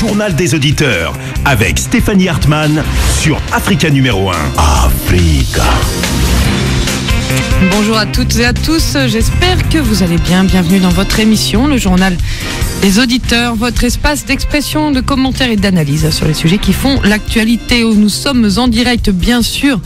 journal des auditeurs avec Stéphanie Hartmann sur Africa numéro 1. Africa. Bonjour à toutes et à tous, j'espère que vous allez bien. Bienvenue dans votre émission, le journal des auditeurs, votre espace d'expression, de commentaires et d'analyse sur les sujets qui font l'actualité. Nous sommes en direct, bien sûr,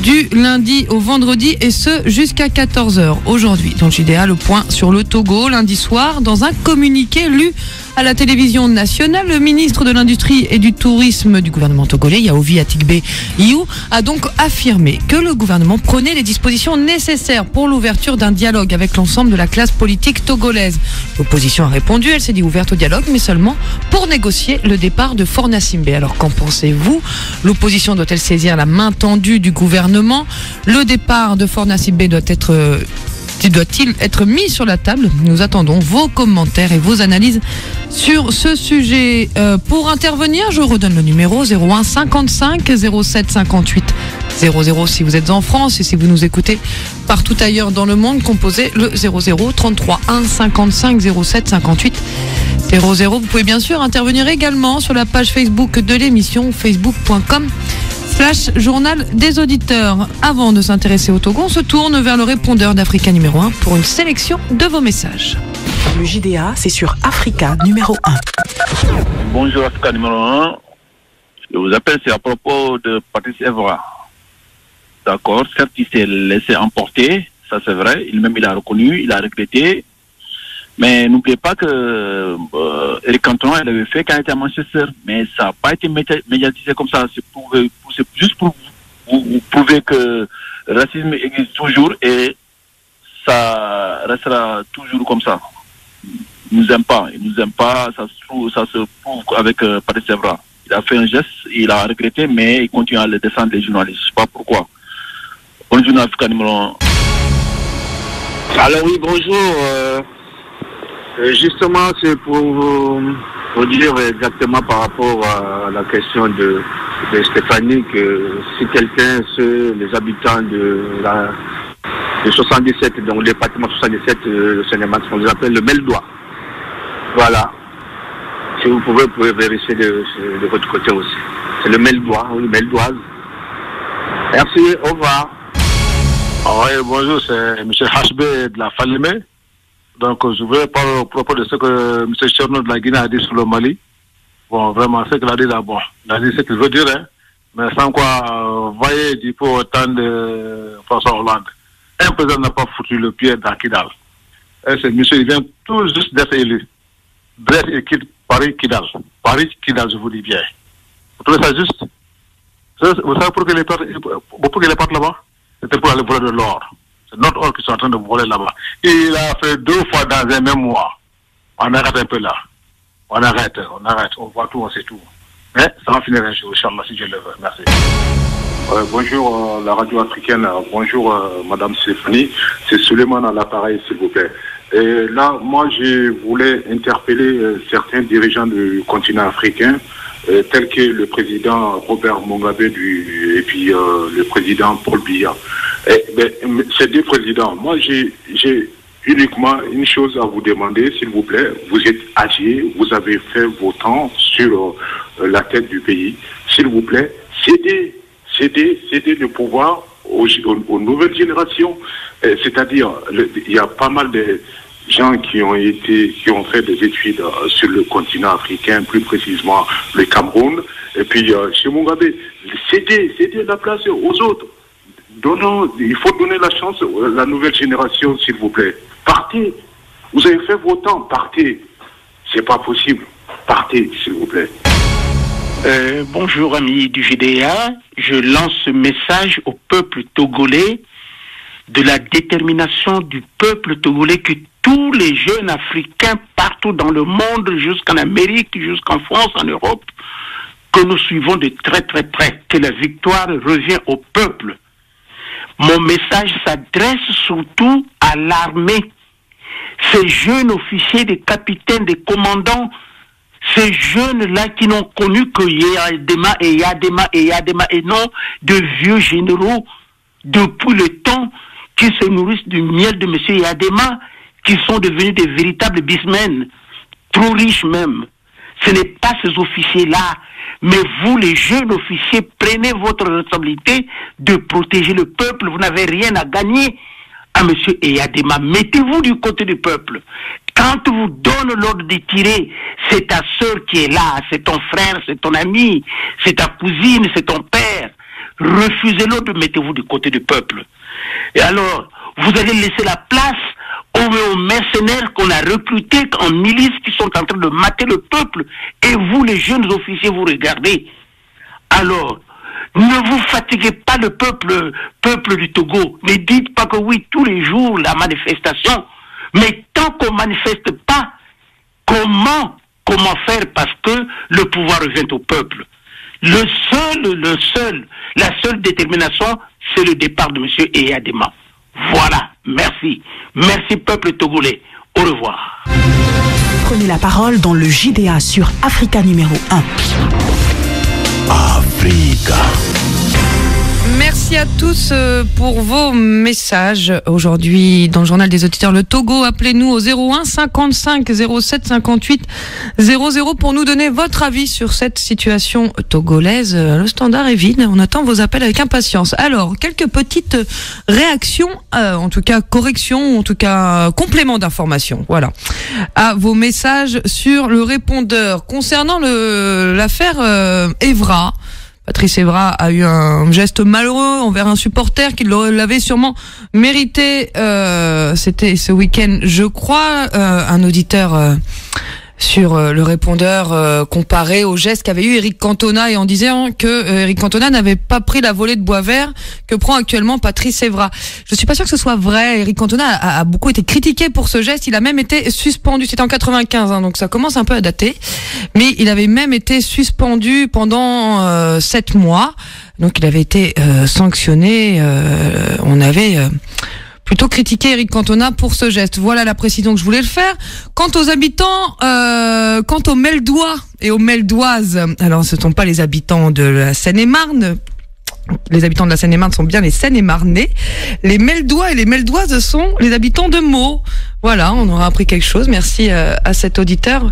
du lundi au vendredi et ce jusqu'à 14h. Aujourd'hui, dans le JDA, le point sur le Togo, lundi soir, dans un communiqué lu à la télévision nationale, le ministre de l'Industrie et du Tourisme du gouvernement togolais, Yaovi Atigbe Iou, a donc affirmé que le gouvernement prenait les dispositions nécessaires pour l'ouverture d'un dialogue avec l'ensemble de la classe politique togolaise. L'opposition a répondu, elle s'est dit ouverte au dialogue, mais seulement pour négocier le départ de Faure Gnassingbé. Alors qu'en pensez-vous? L'opposition doit-elle saisir la main tendue du gouvernement? Le départ de Faure Gnassingbé doit-il être mis sur la table? Nous attendons vos commentaires et vos analyses sur ce sujet. Pour intervenir, je redonne le numéro 01 55 07 58 00 si vous êtes en France, et si vous nous écoutez partout ailleurs dans le monde, composez le 00 33 1 55 07 58 00. Vous pouvez bien sûr intervenir également sur la page Facebook de l'émission, facebook.com/journal des auditeurs. Avant de s'intéresser au Togo, on se tourne vers le répondeur d'Africa numéro 1 pour une sélection de vos messages. Le JDA, c'est sur Africa numéro 1. Bonjour Africa numéro 1. Je vous appelle, c'est à propos de Patrice Evra. D'accord, certes il s'est laissé emporter, ça c'est vrai, il a reconnu, il a regretté. Mais n'oubliez pas que Eric Cantona l'avait fait quand il était à Manchester, mais ça n'a pas été médiatisé comme ça. C'est juste pour vous prouver que le racisme existe toujours et ça restera toujours comme ça. Il nous aime pas, ça se prouve avec Patrice Evra. Il a fait un geste, il a regretté, mais il continue à le descendre les journalistes. Je ne sais pas pourquoi. Bonjour Africa numéro 1. Alors oui, bonjour. Justement, c'est pour dire exactement par rapport à la question de Stéphanie, que si les habitants de 77, donc le département 77 de Seine-et-Marne, on les appelle le Meldois. Voilà. Si vous pouvez vérifier de votre côté aussi. C'est le Meldois, ou le Meldoise. Merci, au revoir. Oui, bonjour, c'est M. HB de la Falémé. Donc, je voulais parler au propos de ce que M. Cherno de la Guinée a dit sur le Mali. Bon, vraiment, ce qu'il a dit là, bon, il a dit ce qu'il veut dire, hein. Mais sans quoi, voyez, du coup, autant de François Hollande. Un président n'a pas foutu le pied dans Kidal. Et ce monsieur, il vient tout juste d'être élu. Bref, il quitte Paris-Kidal. Paris-Kidal, je vous dis bien. Vous trouvez ça juste? Vous savez pourquoi il est parti là-bas? C'était pour aller voler de l'or. C'est notre or qui sont en train de voler là-bas. Il a fait 2 fois dans un même mois. On arrête un peu là. On arrête. On voit tout, on sait tout. Mais ça va finir un jour, Inch'Allah, si Dieu le veut. Merci. Bonjour la radio africaine. Bonjour Madame Stéphanie. C'est Suleiman à l'appareil, s'il vous plaît. Et là, moi, je voulais interpeller certains dirigeants du continent africain, tels que le président Robert Mugabe et puis le président Paul Biya. Ces 2 présidents, moi j'ai uniquement une chose à vous demander, s'il vous plaît. Vous êtes âgés, vous avez fait vos temps sur la tête du pays. S'il vous plaît, cédez le pouvoir aux nouvelles générations. C'est-à-dire, il y a pas mal de gens qui ont fait des études sur le continent africain, plus précisément le Cameroun, et puis chez Mugabe, cédez la place aux autres. Il faut donner la chance à la nouvelle génération, s'il vous plaît. Partez. Vous avez fait vos temps, partez. C'est pas possible. Partez, s'il vous plaît. Bonjour amis du GDA, je lance ce message au peuple togolais de la détermination du peuple togolais, que tous les jeunes Africains partout dans le monde, jusqu'en Amérique, jusqu'en France, en Europe, que nous suivons de très très près, que la victoire revient au peuple. Mon message s'adresse surtout à l'armée. Ces jeunes officiers, des capitaines, des commandants, ces jeunes-là qui n'ont connu que Yadema et non de vieux généraux depuis le temps qui se nourrissent du miel de M. Yadema, qui sont devenus des véritables businessmen, trop riches même. ce n'est pas ces officiers-là, mais vous, les jeunes officiers, prenez votre responsabilité de protéger le peuple. Vous n'avez rien à gagner. À M. Eyadema, mettez-vous du côté du peuple. Quand vous donne l'ordre de tirer, c'est ta sœur qui est là, c'est ton frère, c'est ton ami, c'est ta cousine, c'est ton père. Refusez l'ordre, mettez-vous du côté du peuple. Et alors, vous allez laisser la place aux mercenaires qu'on a recrutés en milice qui sont en train de mater le peuple. Et vous, les jeunes officiers, vous regardez. Alors, ne vous fatiguez pas le peuple du Togo. Ne dites pas que oui, tous les jours, la manifestation. Mais tant qu'on manifeste pas, comment faire? Parce que le pouvoir revient au peuple. La seule détermination, c'est le départ de M. Eyadema. Voilà. Merci. Merci, peuple togolais. Au revoir. Prenez la parole dans le JDA sur Africa numéro 1. Africa. Merci à tous pour vos messages. Aujourd'hui, dans le journal des auditeurs, le Togo, appelez-nous au 01 55 07 58 00 pour nous donner votre avis sur cette situation togolaise. Le standard est vide, on attend vos appels avec impatience. Alors, quelques petites réactions, en tout cas corrections, en tout cas compléments d'information, voilà, à vos messages sur le répondeur. Concernant l'affaire Evra, Patrice Evra a eu un geste malheureux envers un supporter qui l'avait sûrement mérité. C'était ce week-end, je crois, un auditeur sur le répondeur comparé au geste qu'avait eu Eric Cantona et en disant que Eric Cantona n'avait pas pris la volée de bois vert que prend actuellement Patrice Evra. Je suis pas sûr que ce soit vrai. Eric Cantona a beaucoup été critiqué pour ce geste. Il a même été suspendu. C'était en 95, donc ça commence un peu à dater. Mais il avait même été suspendu pendant 7 mois. Donc il avait été sanctionné. On avait plutôt critiqué Eric Cantona pour ce geste. Voilà la précision que je voulais le faire. Quant aux habitants, quant aux Meldois et aux Meldoises, alors ce ne sont pas les habitants de la Seine-et-Marne. Les habitants de la Seine-et-Marne sont bien les Seine-et-Marnais. Les Meldois et les Meldoises sont les habitants de Meaux. Voilà, on aura appris quelque chose. Merci à cet auditeur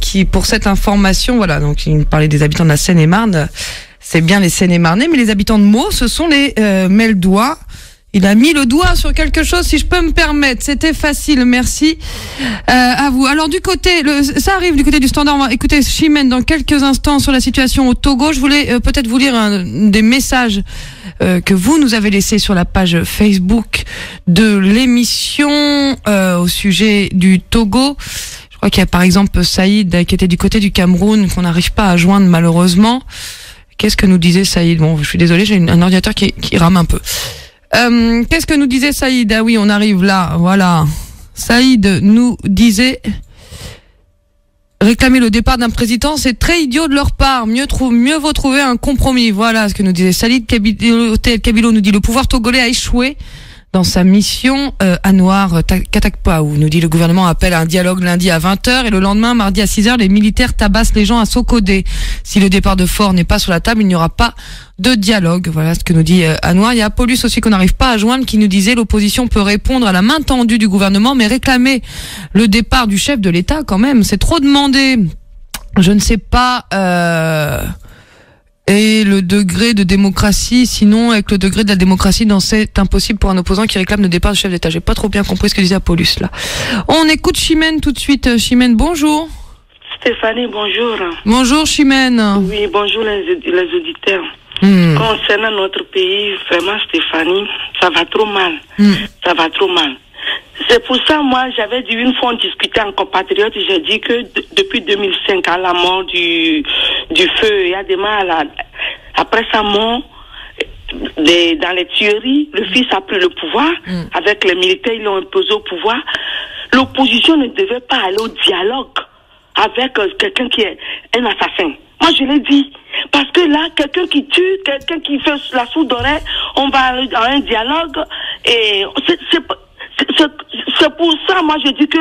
qui, pour cette information, voilà, donc il me parlait des habitants de la Seine-et-Marne. C'est bien les Seine-et-Marnais, mais les habitants de Meaux, ce sont les Meldois. Il a mis le doigt sur quelque chose, si je peux me permettre. C'était facile, merci à vous. Alors du côté, ça arrive du côté du standard. On va écouter Chimène dans quelques instants sur la situation au Togo. Je voulais peut-être vous lire des messages que vous nous avez laissés sur la page Facebook de l'émission au sujet du Togo. Je crois qu'il y a par exemple Saïd qui était du côté du Cameroun, qu'on n'arrive pas à joindre malheureusement. Qu'est-ce que nous disait Saïd? Bon, je suis désolée, j'ai un ordinateur qui rame un peu. Qu'est-ce que nous disait Saïd? Ah oui, on arrive là, voilà. Saïd nous disait réclamer le départ d'un président, c'est très idiot de leur part. Mieux vaut trouver un compromis. Voilà ce que nous disait Saïd Kabilo nous dit le pouvoir togolais a échoué dans sa mission. Anouar Katakpaou nous dit le gouvernement appelle à un dialogue lundi à 20h et le lendemain, mardi à 6h, les militaires tabassent les gens à Sokodé. Si le départ de Fort n'est pas sur la table, il n'y aura pas de dialogue. Voilà ce que nous dit Anouar. Il y a Paulus aussi qu'on n'arrive pas à joindre qui nous disait l'opposition peut répondre à la main tendue du gouvernement, mais réclamer le départ du chef de l'État quand même, c'est trop demandé. Je ne sais pas... Et le degré de démocratie, sinon avec le degré de la démocratie, c'est impossible pour un opposant qui réclame le départ du chef d'État. J'ai pas trop bien compris ce que disait Paulus là. On écoute Chimène tout de suite. Chimène, bonjour. Stéphanie, bonjour. Bonjour Chimène. Oui, bonjour les auditeurs. Concernant notre pays, vraiment Stéphanie, ça va trop mal. Ça va trop mal. C'est pour ça, moi, j'avais dit une fois, on discutait en compatriote, j'ai dit que depuis 2005, à la mort du feu Eyadema, après sa mort, dans les tueries, le fils a pris le pouvoir, avec les militaires, ils l'ont imposé au pouvoir. L'opposition ne devait pas aller au dialogue avec quelqu'un qui est un assassin. Moi, je l'ai dit. Parce que là, quelqu'un qui tue, quelqu'un qui fait la sourde oreille, on va aller dans un dialogue, et c'est pour ça, moi, je dis que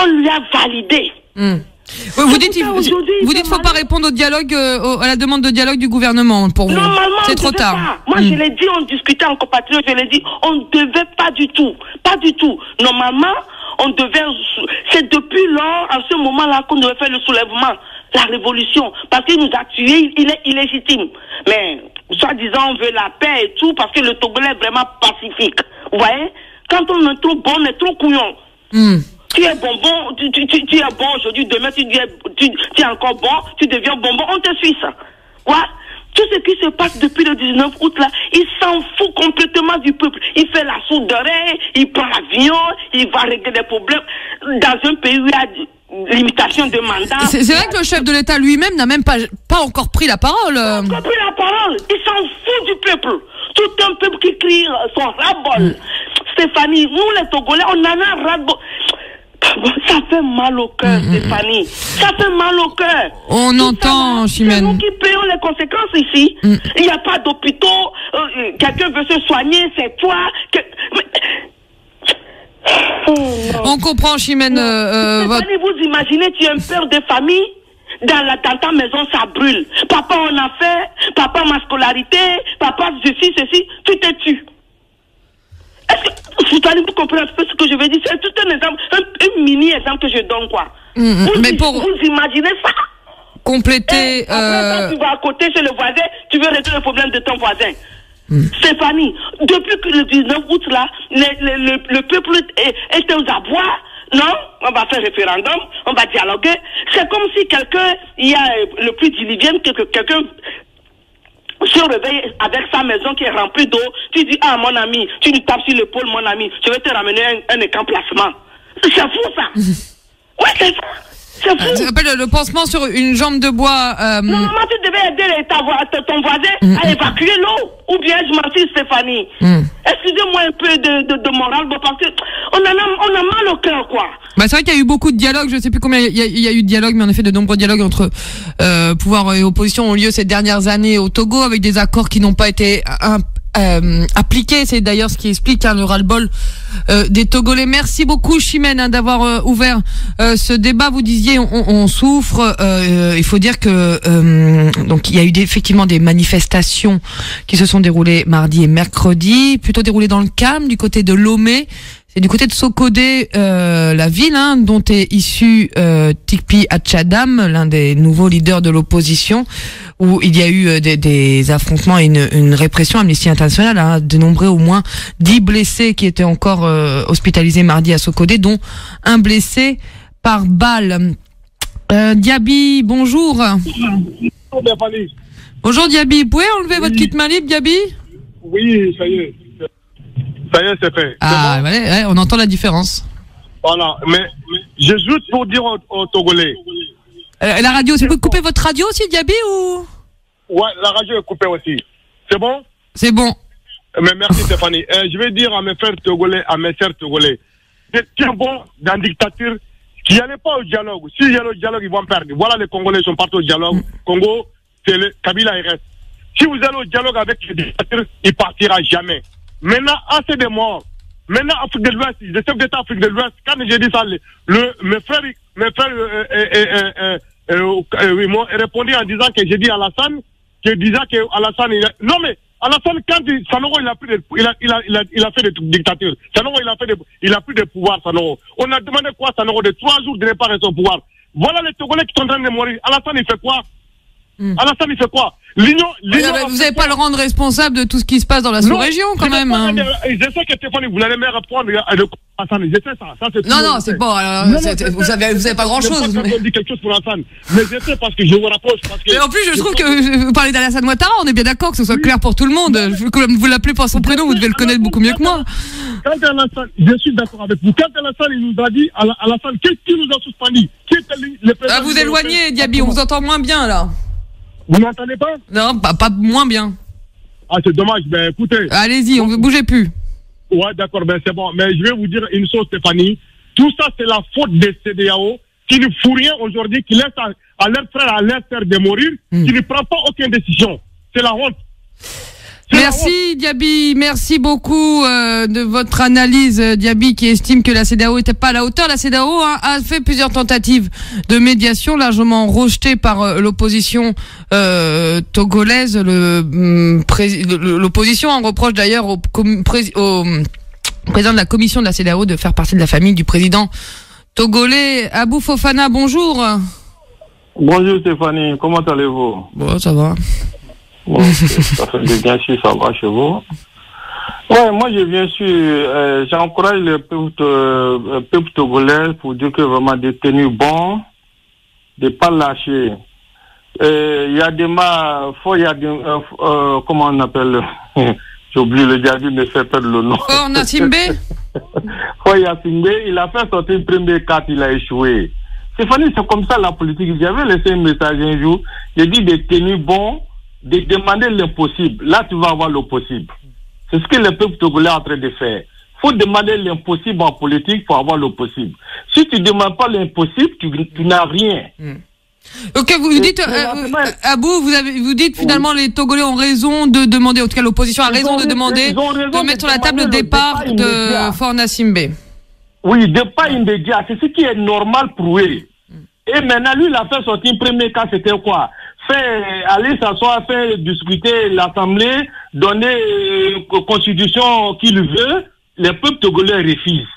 on lui a validé. Vous dites qu'il ne faut pas répondre au dialogue, à la demande de dialogue du gouvernement pour vous. Normalement, c'est trop tard. Pas. Moi, je l'ai dit, on discutait en compatriote, je l'ai dit, on ne devait pas du tout. Pas du tout. Normalement, c'est depuis lors, en ce moment-là, qu'on devait faire le soulèvement, la révolution, parce qu'il nous a tués, il est illégitime. Mais, soi-disant, on veut la paix et tout, parce que le Togolais est vraiment pacifique. Vous voyez? Quand on est trop bon, on est trop couillon. Tu es bonbon, tu es bon aujourd'hui, demain tu es encore bon, tu deviens bonbon, on te suit ça. Quoi? Tout ce qui se passe depuis le 19 août là, il s'en fout complètement du peuple. Il fait la sourde oreille, il prend l'avion, il va régler des problèmes dans un pays où il y a limitation de mandat. C'est vrai que le chef de l'État lui-même n'a même pas encore pris la parole. Il n'a pas pris la parole. Il s'en fout du peuple. Tout un peuple qui crie son ras-bol. Stéphanie, nous les Togolais, on en a ras-bol. Ça fait mal au cœur, Stéphanie. Ça fait mal au cœur. On entend, Chimène. C'est nous qui payons les conséquences ici. Il n'y a pas d'hôpitaux. Quelqu'un veut se soigner, c'est toi. On comprend, Chimène. Stéphanie, vous imaginez, tu es un père de famille. Dans ta maison, ça brûle. Papa en a fait. Papa ma scolarité. Papa ceci. Tu te tues. Est-ce que vous allez comprendre un peu ce que je veux dire? C'est tout un exemple, un mini exemple que je donne, quoi. Vous imaginez ça? Compléter. Après, tu vas à côté chez le voisin, tu veux régler le problème de ton voisin. Stéphanie, depuis que le 19 août, là, le peuple était aux abois. Non, on va faire référendum, on va dialoguer. C'est comme si il y a le plus diligent, quelqu'un se réveille avec sa maison qui est remplie d'eau, tu dis, ah mon ami, tu lui tapes sur l'épaule, mon ami, je vais te ramener un écamplacement. C'est fou ça. Ouais, c'est ça. C'est fou. Ça s'appelle le pansement sur une jambe de bois. Normalement, tu devais aider ton voisin à évacuer l'eau. Ou bien je m'en suis, Stéphanie. Excusez-moi un peu de moral, parce que on a mal au cœur, quoi. Bah, c'est vrai qu'il y a eu beaucoup de dialogues, je sais plus combien il y a eu de dialogues, mais en effet de nombreux dialogues entre pouvoir et opposition ont lieu ces dernières années au Togo, avec des accords qui n'ont pas été appliqués. C'est d'ailleurs ce qui explique le ras-le-bol des Togolais. Merci beaucoup, Chimène, d'avoir ouvert ce débat. Vous disiez on souffre. Il faut dire que donc il y a eu effectivement des manifestations qui se sont déroulées mardi et mercredi, plutôt déroulées dans le calme du côté de Lomé. C'est du côté de Sokodé, la ville dont est issu Tikpi Atchadam, l'un des nouveaux leaders de l'opposition, où il y a eu des affrontements et une répression. Amnesty International a dénombré au moins 10 blessés qui étaient encore hospitalisés mardi à Sokodé, dont un blessé par balle. Diaby, bonjour. Bonjour Diaby, vous pouvez enlever votre kit main libre, Diaby? Oui, ça y est. Ça y est, c'est fait. Ah, ouais, on entend la différence. Voilà, mais j'ai juste pour dire aux Togolais. La radio, vous pouvez couper votre radio aussi, Diaby, ou? Ouais, la radio est coupée aussi. C'est bon? C'est bon. Mais merci Stéphanie. Je vais dire à mes frères Togolais, à mes sœurs Togolais, c'est bon dans la dictature qu'il n'y allait pas au dialogue. S'il y a le dialogue, ils vont perdre. Voilà, les Congolais sont partis au dialogue. Congo, c'est le Kabila et reste. Si vous allez au dialogue avec le dictateur, il partira jamais. Maintenant, assez de morts. Maintenant, Afrique de l'Ouest, le chef d'État Afrique de l'Ouest, quand j'ai dit ça, mes frères m'ont répondu en disant que j'ai dit à Alassane, non mais, Alassane, quand Sanoro, il a fait des dictatures. Sanoro, il a plus de pouvoir, Sanoro. On a demandé quoi, Sanoro, de 3 jours de ne pas rester au pouvoir. Voilà les Togolais qui sont en train de mourir. Alassane, il fait quoi? Alassane, il fait quoi? Vous n'allez pas le rendre responsable de tout ce qui se passe dans la sous-région, quand même. Je sais que Stéphanie, vous allez me répondre à Alassane. Je sais ça. Non, c'est pas. Vous savez pas grand-chose. Je ne sais pas dire quelque chose pour Alassane. Mais je sais parce que je vous rapproche. Mais en plus, je trouve que vous parlez d'Alassane Ouattara, on est bien d'accord que ce soit clair pour tout le monde. Comme vous l'appelez par son prénom, vous devez le connaître beaucoup mieux que moi. Quand Alassane, je suis d'accord avec vous. Quand Alassane, il nous a dit, Alassane, qu'est-ce qui nous a suspendu? Vous éloignez, Diaby, on vous entend moins bien, là. Vous n'entendez pas? Non, pas moins bien. Ah, c'est dommage, mais écoutez. Allez-y, on ne bougez plus. Ouais, d'accord, ben c'est bon. Mais je vais vous dire une chose, Stéphanie. Tout ça, c'est la faute des CEDEAO qui ne font rien aujourd'hui, qui laissent à leurs frères, à leurs sœurs de mourir, qui ne prennent pas aucune décision. C'est la honte. Merci Diaby, merci beaucoup de votre analyse, Diaby, qui estime que la CEDEAO n'était pas à la hauteur. La CEDEAO a fait plusieurs tentatives de médiation largement rejetées par l'opposition togolaise. L'opposition en reproche d'ailleurs au président de la commission de la CEDEAO, de faire partie de la famille du président togolais Abou Fofana. Bonjour. Bonjour Stéphanie, comment allez-vous? Bon, ça va. Bon, ça fait du bien si ça va chez vous. Ouais, moi je viens sur, j'encourage le peuple togolais pour dire que vraiment des tenues bons, de pas lâcher. Il y a des comment on appelle, j'ai oublié le diable, me fait perdre le nom. Fornasimbe. Fornasimbe, il a fait sortir une première carte, il a échoué. Stéphanie, c'est comme ça la politique. J'avais laissé un message un jour, j'ai dit des tenues bons, de demander l'impossible. Là, tu vas avoir le possible. C'est ce que le peuple togolais est en train de faire. Il faut demander l'impossible en politique pour avoir le possible. Si tu ne demandes pas l'impossible, tu n'as rien. Ok, vous dites, Abou, vous dites finalement les Togolais ont raison de demander, en tout cas l'opposition a raison de demander, de mettre sur la table le départ de Fornasimbe. Oui, départ immédiat, c'est ce qui est normal pour eux. Et maintenant, lui, il a fait sortir un premier cas, c'était quoi? Aller s'asseoir, faire discuter l'Assemblée, donner constitution qu'il veut, les peuples togolais refusent.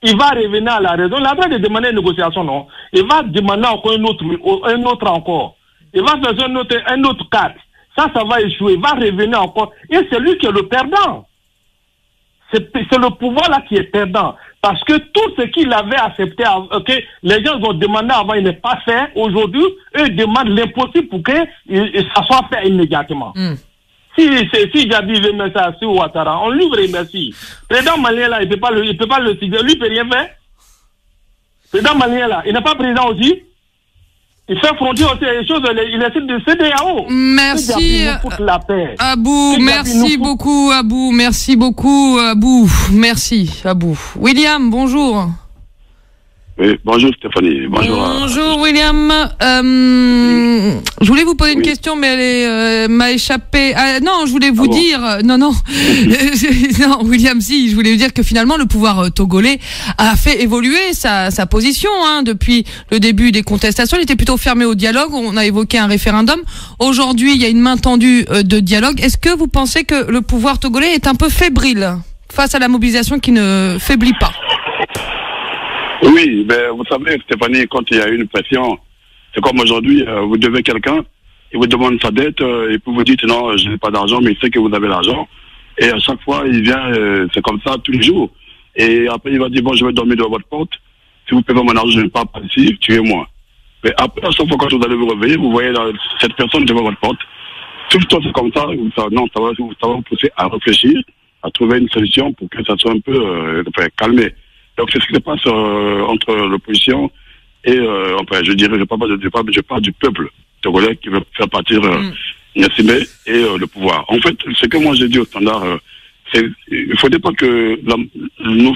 Il va revenir à la raison. Il a pas de demander une négociation, non. Il va demander encore un autre encore. Il va faire un autre cadre. Ça va échouer. Il va revenir encore. Et c'est lui qui est le perdant. C'est le pouvoir là qui est perdant. Parce que tout ce qu'il avait accepté, que les gens ont demandé avant, il n'est pas fait. Aujourd'hui, eux demandent l'impossible pour que ça soit fait immédiatement. Si Jabi veut mettre ça sur Ouattara, on lui remercie. Le président malien là, il peut pas le signer. Lui, il peut rien faire. Le président malien là, il n'est pas président aussi. Il fait frontière aussi les choses, il essaie de CEDEAO. Merci, Abou, merci beaucoup, Abou, merci beaucoup, Abou, merci, Abou. William, bonjour. Oui, bonjour Stéphanie, bonjour William. Je voulais vous poser une question, mais elle m'a échappé. Non, je voulais vous dire, non, William, si, je voulais vous dire que finalement le pouvoir togolais a fait évoluer sa position depuis le début des contestations. Il était plutôt fermé au dialogue. On a évoqué un référendum. Aujourd'hui, il y a une main tendue de dialogue. Est-ce que vous pensez que le pouvoir togolais est un peu fébrile face à la mobilisation qui ne faiblit pas? Oui, mais vous savez, Stéphanie, quand il y a une pression, c'est comme aujourd'hui, vous devez quelqu'un, il vous demande sa dette, et puis vous dites non, je n'ai pas d'argent, mais il sait que vous avez l'argent. Et à chaque fois, il vient, c'est comme ça tous les jours. Et après, il va dire, bon, je vais dormir devant votre porte. Si vous payez mon argent, je ne pars pas ici, tuez-moi. Mais après, à chaque fois, quand vous allez vous réveiller, vous voyez cette personne devant votre porte. Tout le temps, c'est comme ça. Non, ça va vous pousser à réfléchir, à trouver une solution pour que ça soit un peu calmé. Donc c'est ce qui se passe entre l'opposition et, je dirais, je parle du peuple togolais qui veut faire partir Gnassingbé et le pouvoir. En fait, ce que moi j'ai dit au standard, il ne faudrait pas que nous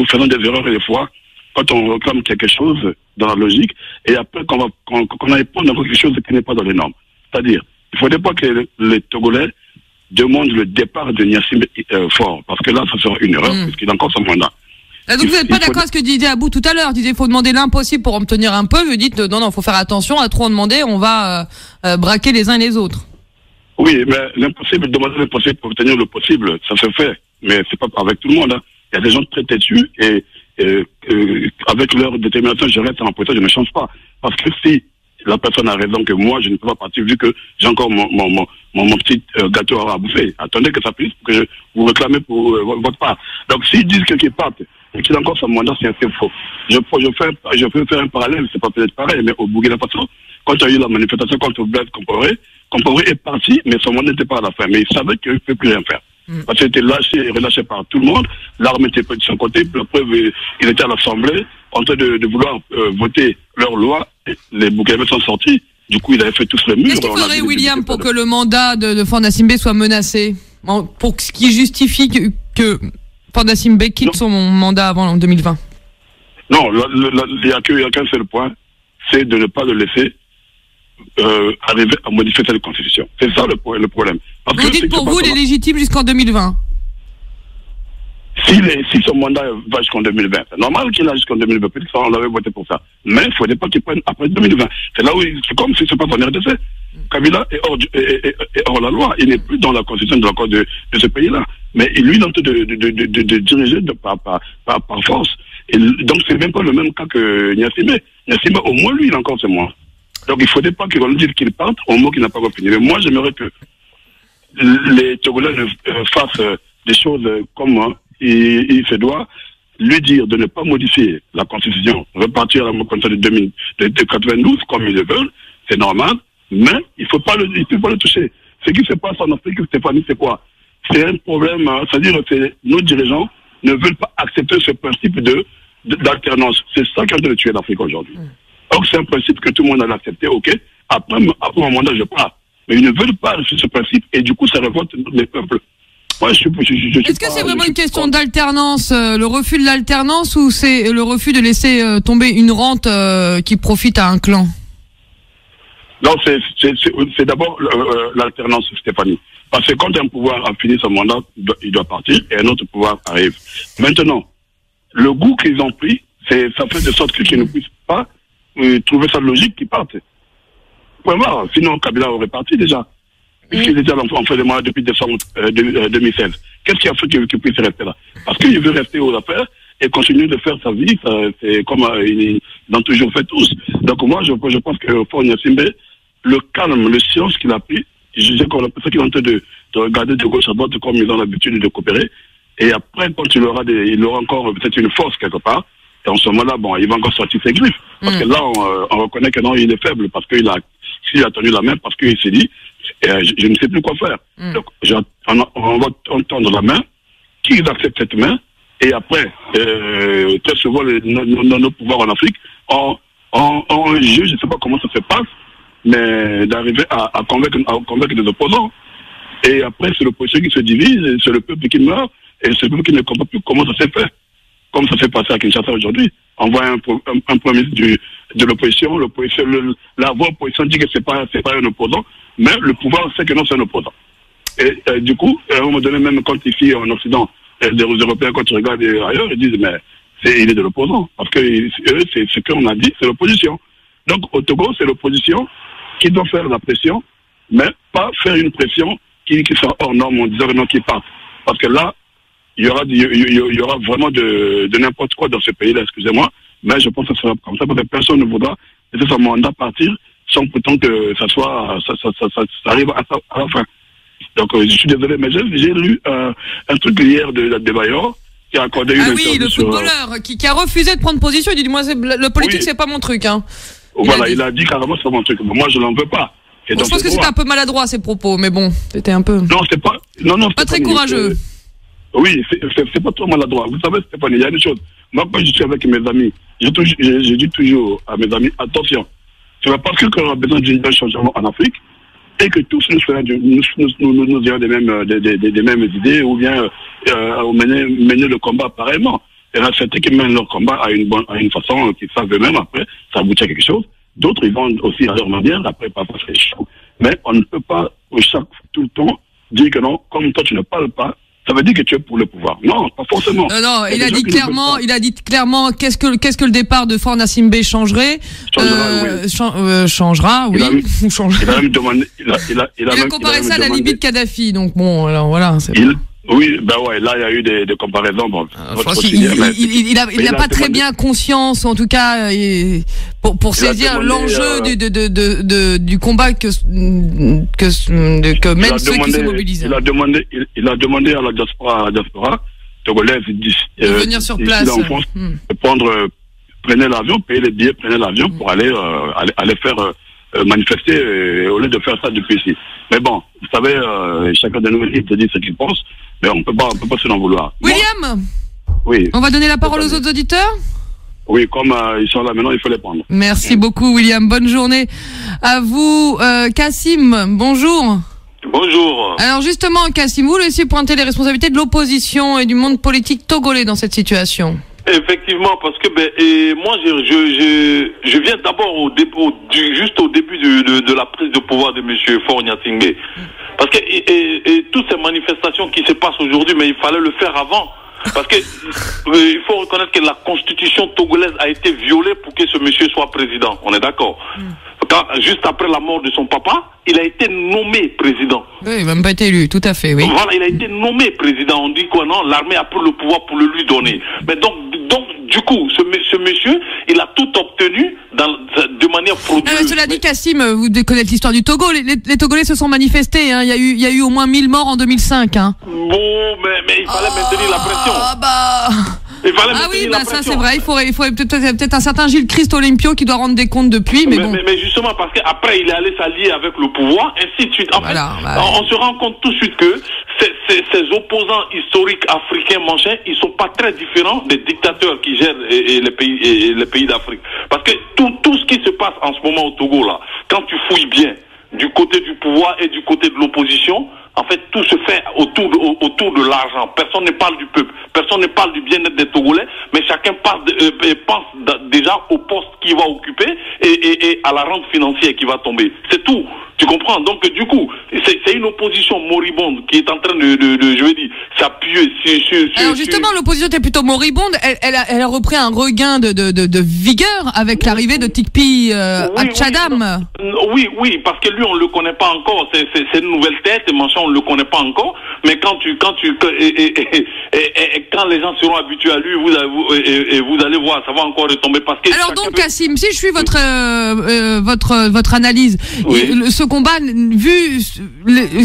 faisons des erreurs des fois quand on réclame quelque chose dans la logique et après qu'on aille prendre quelque chose qui n'est pas dans les normes. C'est-à-dire, il ne faudrait pas que les Togolais demandent le départ de Gnassingbé fort, parce que là, ça sera une erreur, puisqu'il a encore son mandat. Donc vous n'êtes pas d'accord avec ce que disait Abou tout à l'heure. Il disait qu'il faut demander l'impossible pour obtenir un peu. Vous dites non, il faut faire attention, à trop en demander, on va braquer les uns et les autres. Oui, mais l'impossible, demander l'impossible pour obtenir le possible, ça se fait. Mais c'est pas avec tout le monde. Il y a des gens très têtus et avec leur détermination, je reste en position, je ne change pas. Parce que si la personne a raison que moi, je ne peux pas partir vu que j'ai encore mon petit gâteau à bouffer. Attendez que ça puisse pour que vous réclamez pour votre part. Donc s'ils disent que qu'ils partent et qu'il a encore son mandat, c'est faux. Je peux faire un parallèle, c'est pas peut-être pareil, mais au Burkina Faso, quand il y a eu la manifestation contre Blaise Compaoré est parti, mais son mandat n'était pas à la fin. Mais il savait qu'il ne peut plus rien faire. Parce qu'il était lâché et relâché par tout le monde. L'armée était de son côté. La preuve, il était à l'Assemblée en train de vouloir voter leur loi. Les Burkinabés sont sortis. Du coup, il avait fait tous les murs. Qu'est-ce qu'il faudrait, William, pour que le mandat de Fornasimbe soit menacé? Pour ce qui justifie que Fornasimbe quitte son mandat avant 2020? Non, il n'y a qu'un seul point, c'est de ne pas le laisser arriver à modifier cette constitution. C'est ça le problème. Vous dites pour vous, il est légitime jusqu'en 2020? Si son mandat va jusqu'en 2020, c'est normal qu'il a jusqu'en 2020. Peut-être qu'on l'avait voté pour ça. Mais il ne faudrait pas qu'il prenne après 2020. C'est là où c'est comme si ce n'est pas en RDC. Kabila est hors la loi. Il n'est plus dans la constitution de ce pays-là. Mais lui, il est en train de diriger par force. Et donc, c'est même pas le même cas que Niassime. Niassime, au moins, lui, il a encore ses mois. Donc, il ne faudrait pas qu'on nous dise qu'il parte au moment qu'il n'a pas fini. Mais moi, j'aimerais que les Togolais fassent des choses comme il se doit, lui dire de ne pas modifier la Constitution, repartir à la Constitution de 92 comme ils le veulent, c'est normal, mais il ne faut pas le toucher. Ce qui se passe en Afrique, Stéphanie, c'est quoi? C'est un problème, c'est-à-dire que nos dirigeants ne veulent pas accepter ce principe d'alternance. C'est ça qui est en train de tuer l'Afrique aujourd'hui. Donc c'est un principe que tout le monde a accepté, ok. Après mon mandat, je pars. Mais ils ne veulent pas ce principe et du coup, ça révolte les peuples. Est-ce que c'est vraiment une question d'alternance, le refus de l'alternance, ou c'est le refus de laisser tomber une rente qui profite à un clan? Non, c'est d'abord l'alternance, Stéphanie. Parce que quand un pouvoir a fini son mandat, il doit partir et un autre pouvoir arrive. Maintenant, le goût qu'ils ont pris, ça fait de sorte qu'ils ne puissent pas trouver ça logique qu'ils partent. Point barre. Sinon, Kabila aurait parti déjà. Puisqu'il était en fait de moi depuis décembre 2016. Qu'est-ce qui a fait qu'il puisse rester là? Parce qu'il veut rester aux affaires et continuer de faire sa vie. C'est comme ils ont toujours fait tous. Donc moi, je pense que pour Niassime, le calme, le silence qu'il a pris, je sais qu'on a ça qu'il est en train de regarder de gauche à droite comme ils ont l'habitude de coopérer. Et après, quand il aura encore peut-être une force quelque part, et en ce moment-là, bon, il va encore sortir ses griffes. Parce que là, on reconnaît que non, il est faible parce qu'il a tenu la main, parce qu'il s'est dit, je ne sais plus quoi faire. Donc, on va tendre la main, qu'ils acceptent cette main, et après, très souvent, nos pouvoirs en Afrique, on juge, je ne sais pas comment ça se passe, mais d'arriver à convaincre des opposants. Et après, c'est l'opposition qui se divise, c'est le peuple qui meurt, et c'est le peuple qui ne comprend plus comment ça s'est fait. Comme ça s'est passé à Kinshasa aujourd'hui. On voit un premier ministre de l'opposition, la voix opposition dit que c'est pas un opposant, mais le pouvoir sait que non, c'est un opposant. Et du coup, à un moment donné, même quand ici en Occident, les Européens, quand tu regardes ailleurs, ils disent, mais il est de l'opposant. Parce que eux, c'est ce qu'on a dit, c'est l'opposition. Donc au Togo, c'est l'opposition qui doit faire la pression, mais pas faire une pression qui soit hors norme en disant non, qui parte. Parce que là, il y aura vraiment de n'importe quoi dans ce pays-là, excusez-moi, mais je pense que ça sera comme ça, parce que personne ne voudra laisser son mandat partir sans pourtant que ça arrive à la fin. Donc je suis désolé, mais j'ai lu un truc hier de Bayor qui a accordé une interview. Ah oui, le footballeur qui a refusé de prendre position, il dit moi le politique c'est pas mon truc. Hein. Voilà, il a dit carrément c'est pas mon truc, mais moi je l'en veux pas. Bon, je pense que c'était un peu maladroit ces propos, mais bon, c'était un peu... Non, c'est pas... Non, pas très courageux. Oui, c'est pas trop maladroit. Vous savez, Stéphanie, il y a une chose. Moi, quand je suis avec mes amis, je dis toujours à mes amis, attention, c'est parce qu'on a besoin d'un changement en Afrique et que tous nous ayons des mêmes idées ou bien mener le combat pareillement. Il y en a certains qui mènent leur combat à une façon qu'ils savent eux-mêmes, après, ça aboutit à quelque chose. D'autres, ils vont aussi à leur manière, après, parfois c'est chaud. Mais on ne peut pas, tout le temps, dire que non, comme toi tu ne parles pas, ça veut dire que tu es pour le pouvoir. Non, pas forcément. Non, il a dit clairement qu'est-ce que le départ de Faure Gnassingbé changerait. Changera, oui. Il a même demandé, il a comparé ça à la Libye de Kadhafi, donc bon, alors voilà. Oui, ben ouais, là il y a eu des comparaisons. Bon, il n'a pas très bien conscience, en tout cas, pour saisir l'enjeu du combat que mènent ceux qui se mobilisent. Il a demandé à la diaspora togolaise de venir sur place, en France, de prenez l'avion, payez les billets, prenez l'avion pour aller faire manifester au lieu de faire ça depuis ici. Mais bon, vous savez, chacun de nous il te dit ce qu'il pense, mais on peut pas se l'en vouloir. William, oui. On va donner la parole aux autres auditeurs. Oui, comme ils sont là maintenant, il faut les prendre. Merci beaucoup, William. Bonne journée à vous. Kassim, bonjour. Bonjour. Alors justement, Kassim, vous laissez pointer les responsabilités de l'opposition et du monde politique togolais dans cette situation. Effectivement, parce que moi je viens d'abord juste au début de la prise de pouvoir de monsieur Faure Gnassingbé. Parce que et toutes ces manifestations qui se passent aujourd'hui, mais il fallait le faire avant. Parce que il faut reconnaître que la constitution togolaise a été violée pour que ce monsieur soit président. On est d'accord. juste après la mort de son papa, il a été nommé président. Oui, il n'a même pas été élu, tout à fait, oui. Voilà, il a été nommé président. On dit quoi, non, l'armée a pris le pouvoir pour le lui donner. Mais donc du coup, ce monsieur, il a tout obtenu de manière frauduleuse. Cela dit, Kassim, vous devez connaître l'histoire du Togo. Les Togolais se sont manifestés. Hein. Il y a eu au moins 1000 morts en 2005. Hein. Bon, mais il fallait maintenir la pression. Ça c'est vrai. Il faut peut-être un certain Gilles Christ Olympio qui doit rendre des comptes depuis. Mais justement, parce qu'après, il est allé s'allier avec le pouvoir, ainsi de suite. En fait, on se rend compte tout de suite que ces opposants historiques africains, ils sont pas très différents des dictateurs qui gèrent les pays d'Afrique. Parce que tout ce qui se passe en ce moment au Togo, là, quand tu fouilles bien, du côté du pouvoir et du côté de l'opposition, en fait, tout se fait autour de l'argent. Personne ne parle du peuple, personne ne parle du bien-être des Togolais, mais chacun pense déjà au poste qu'il va occuper et à la rente financière qui va tomber. C'est tout. Tu comprends? Donc, du coup, c'est une opposition moribonde qui est en train je veux dire, s'appuyer sur... Alors, justement, l'opposition était plutôt moribonde. Elle a repris un regain de vigueur avec l'arrivée de Tikpi Hatchadam. Oui, parce que lui, on le connaît pas encore. C'est une nouvelle tête, machin, on le connaît pas encore. Mais quand les gens seront habitués à lui, vous allez voir, ça va encore retomber parce que... Alors donc, Kassim, si je suis votre analyse, ce combat, vu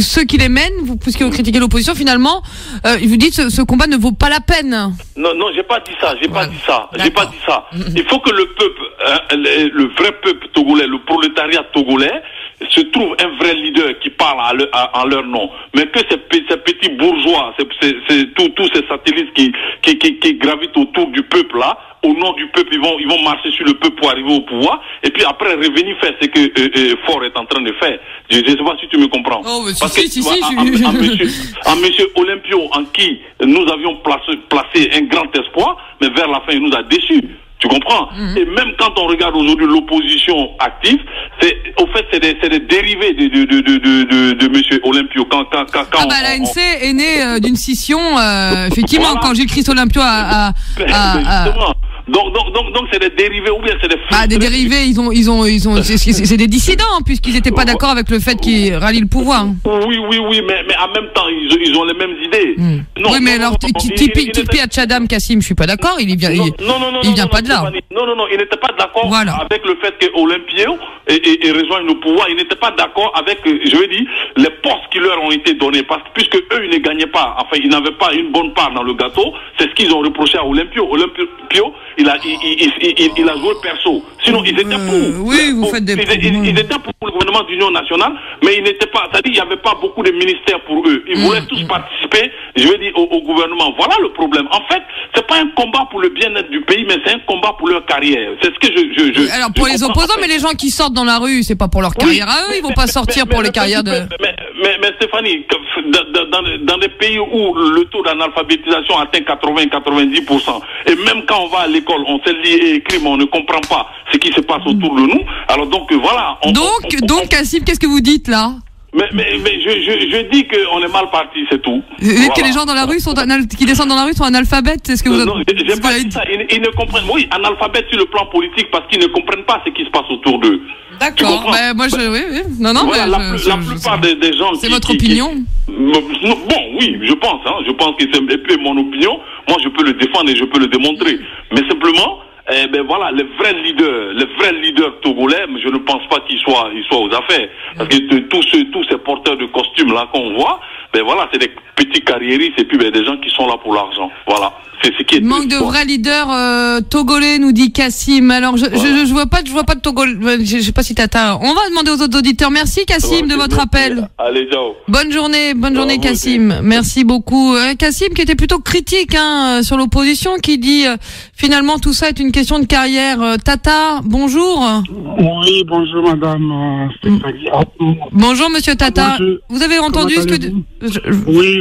ceux qui les mènent, puisque vous critiquez l'opposition, finalement, vous dites ce combat ne vaut pas la peine. Non, j'ai pas dit ça, j'ai pas dit ça. Il faut que le peuple, le vrai peuple togolais, le prolétariat togolais, se trouve un vrai leader qui parle en leur nom. Mais que ces petits bourgeois, tous ces satellites qui gravitent autour du peuple là, au nom du peuple, ils vont marcher sur le peuple pour arriver au pouvoir, et puis après revenir faire ce que Faure est en train de faire. Je ne sais pas si tu me comprends. Parce que monsieur Olympio, en qui nous avions placé un grand espoir, mais vers la fin, il nous a déçus. Tu comprends? Et même quand on regarde aujourd'hui l'opposition active, c'est des dérivés de monsieur Olympio. L'ANC est née d'une scission, effectivement, voilà. Quand Gilles Christ Olympio a Donc c'est des dérivés ou bien c'est des des dérivés, c'est des dissidents puisqu'ils n'étaient pas d'accord avec le fait qu'ils rallient le pouvoir. Oui, mais en même temps ils ont les mêmes idées. Oui, mais alors Tikpi Hatchadam, Kassim, je suis pas d'accord, il vient pas de là. Non, il n'était pas d'accord avec le fait que Olympio et rejoigne le pouvoir, il n'était pas d'accord avec, je veux dire, les postes qui leur ont été donnés, parce que puisque eux ils ne gagnaient pas, enfin ils n'avaient pas une bonne part dans le gâteau, c'est ce qu'ils ont reproché à Olympio. Olympio, il a joué perso. Sinon, ils étaient pour. Ils étaient pour le gouvernement d'union nationale, mais ils n'étaient pas. C'est-à-dire, il n'y avait pas beaucoup de ministères pour eux. Ils voulaient tous participer, je veux dire, au gouvernement. Voilà le problème. En fait, c'est pas un combat pour le bien-être du pays, mais c'est un combat pour leur carrière. C'est ce que alors, pour les opposants, mais les gens qui sortent dans la rue, c'est pas pour leur carrière à eux, ils vont pas sortir pour les carrières de. Mais Stéphanie, dans des pays où le taux d'analphabétisation atteint 80-90%, et même quand on va à l'école, on sait lire et écrire, mais on ne comprend pas ce qui se passe autour de nous. Alors donc voilà. Donc Kassim, qu'est-ce que vous dites là? Mais je dis qu'on est mal parti, c'est tout. Que les gens dans la rue qui descendent dans la rue sont analphabètes, c'est ce que vous Non, j'ai pas dit ça. Ils ne comprennent. Oui, analphabètes sur le plan politique parce qu'ils ne comprennent pas ce qui se passe autour d'eux. D'accord. Moi, oui. Non, voilà, la plupart des gens. C'est votre opinion. Bon, oui, je pense. Je pense que c'est mon opinion. Moi, je peux le défendre et je peux le démontrer. Mais simplement. Voilà, les vrais leaders togolais, je ne pense pas qu'ils soient aux affaires. Parce que tous ces porteurs de costumes là qu'on voit, voilà, c'est des petits carriéristes et puis des gens qui sont là pour l'argent. Voilà. C'est ce qui est manque de vrais leaders togolais, nous dit Kassim. Alors je vois pas de Togolais. Je sais pas si t'as. On va demander aux autres auditeurs. Merci Kassim de votre appel. Allez, ciao. Bonne journée Kassim. Merci beaucoup. Kassim qui était plutôt critique sur l'opposition, qui dit finalement tout ça est une question de carrière. Tata, bonjour. Oui, bonjour madame Stéphanie. Bonjour monsieur Tata. Vous avez entendu ce que Oui,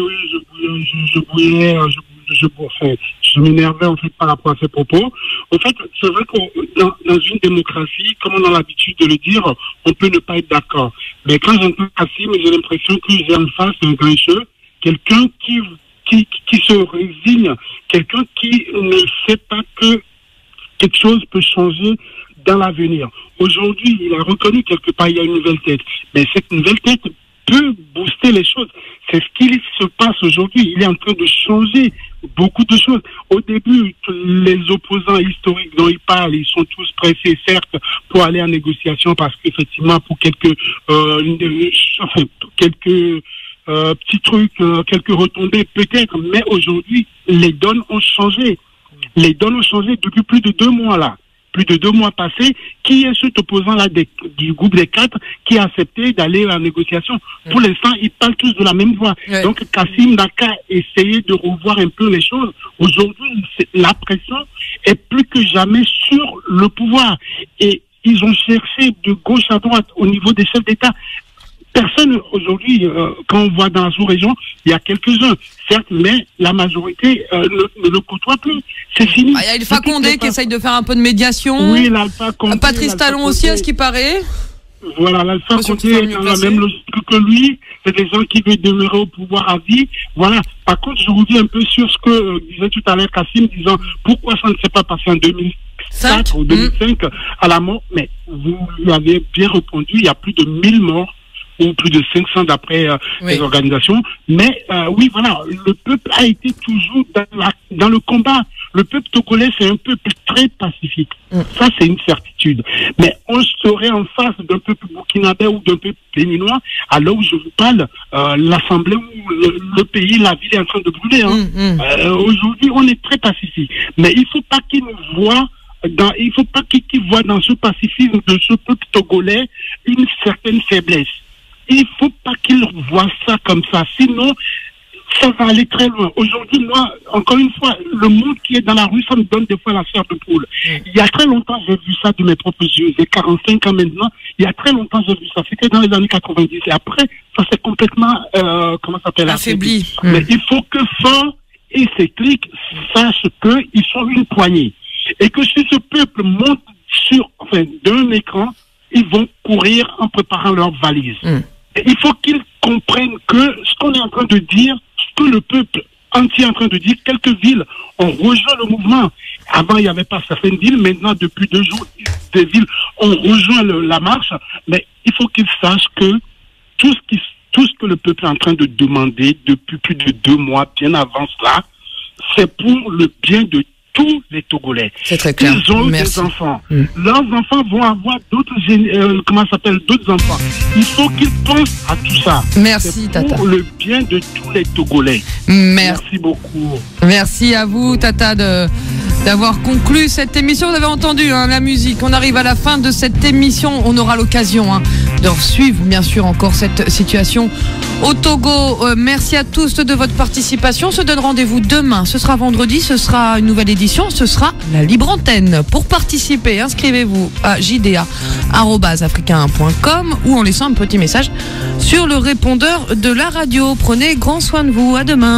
je m'énervais en fait par rapport à ces propos. En fait, c'est vrai que dans une démocratie, comme on a l'habitude de le dire, on peut ne pas être d'accord. Mais quand j'entends Kassim, j'ai l'impression que j'ai en face un grincheux, quelqu'un qui se résigne, quelqu'un qui ne sait pas que quelque chose peut changer dans l'avenir. Aujourd'hui, il a reconnu quelque part, il y a une nouvelle tête. Mais cette nouvelle tête peut booster les choses. C'est ce qui se passe aujourd'hui. Il est en train de changer beaucoup de choses. Au début, les opposants historiques dont il parle, ils sont tous pressés, certes, pour aller en négociation parce qu'effectivement, pour quelques petits trucs, quelques retombées peut-être, mais aujourd'hui, les donnes ont changé. Les donnes ont changé depuis plus de 2 mois là. Plus de 2 mois passés, qui est cet opposant-là du groupe des 4 qui a accepté d'aller en négociation. Pour l'instant, ils parlent tous de la même voix. Ouais. Donc, Kassim n'a qu'à essayer de revoir un peu les choses. Aujourd'hui, la pression est plus que jamais sur le pouvoir. Et ils ont cherché de gauche à droite au niveau des chefs d'État. Personne aujourd'hui, quand on voit dans la sous-région, il y a quelques-uns, certes, mais la majorité ne le côtoie plus. C'est fini. Il y a Alpha Condé qui essaye de faire un peu de médiation. Oui, l'Alpha Condé. Patrice Talon aussi, à ce qui paraît. Voilà, l'Alpha Condé est dans la même logique que lui. C'est des gens qui veulent demeurer au pouvoir à vie. Voilà. Par contre, je reviens un peu sur ce que disait tout à l'heure Kassim, disant pourquoi ça ne s'est pas passé en 2004 ou 2005 à la mort. Mais vous lui avez bien répondu, il y a plus de 1000 morts. Ou plus de 500 d'après les organisations. Mais oui, voilà, le peuple a été toujours dans le combat. Le peuple togolais, c'est un peuple très pacifique. Ça, c'est une certitude. Mais on serait en face d'un peuple burkinabé ou d'un peuple béninois, à l'heure où je vous parle, l'Assemblée ou le pays, la ville est en train de brûler. Aujourd'hui, on est très pacifique. Mais il ne faut pas qu'ils nous voient il faut pas qu'ils voient dans ce pacifisme de ce peuple togolais une certaine faiblesse. Il ne faut pas qu'ils voient ça comme ça, sinon ça va aller très loin. Aujourd'hui, moi, encore une fois, le monde qui est dans la rue, ça me donne des fois la chair de poule. Il y a très longtemps, j'ai vu ça de mes propres yeux. J'ai 45 ans maintenant. Il y a très longtemps, j'ai vu ça. C'était dans les années 90. Et après, ça s'est complètement, affaibli. Mais il faut que Fort et ses clics sachent qu'ils sont une poignée. Et que si ce peuple monte d'un écran, ils vont courir en préparant leurs valises. Il faut qu'ils comprennent que ce qu'on est en train de dire, ce que le peuple entier est en train de dire, quelques villes ont rejoint le mouvement. Avant, il n'y avait pas certaines villes. Maintenant, depuis 2 jours, des villes ont rejoint la marche. Mais il faut qu'ils sachent que tout ce que le peuple est en train de demander depuis plus de 2 mois, bien avant cela, c'est pour le bien de tous les Togolais. C'est très clair. Ils ont des enfants. Leurs enfants vont avoir d'autres enfants. Il faut qu'ils pensent à tout ça. Merci, Tata. Pour le bien de tous les Togolais. Merci beaucoup. Merci à vous, Tata, d'avoir conclu cette émission. Vous avez entendu la musique. On arrive à la fin de cette émission. On aura l'occasion de suivre, bien sûr, encore cette situation au Togo. Merci à tous de votre participation. On se donne rendez-vous demain. Ce sera vendredi. Ce sera une nouvelle édition. Ce sera la libre antenne. Pour participer, inscrivez-vous à jda@africain.com ou en laissant un petit message sur le répondeur de la radio. Prenez grand soin de vous. À demain.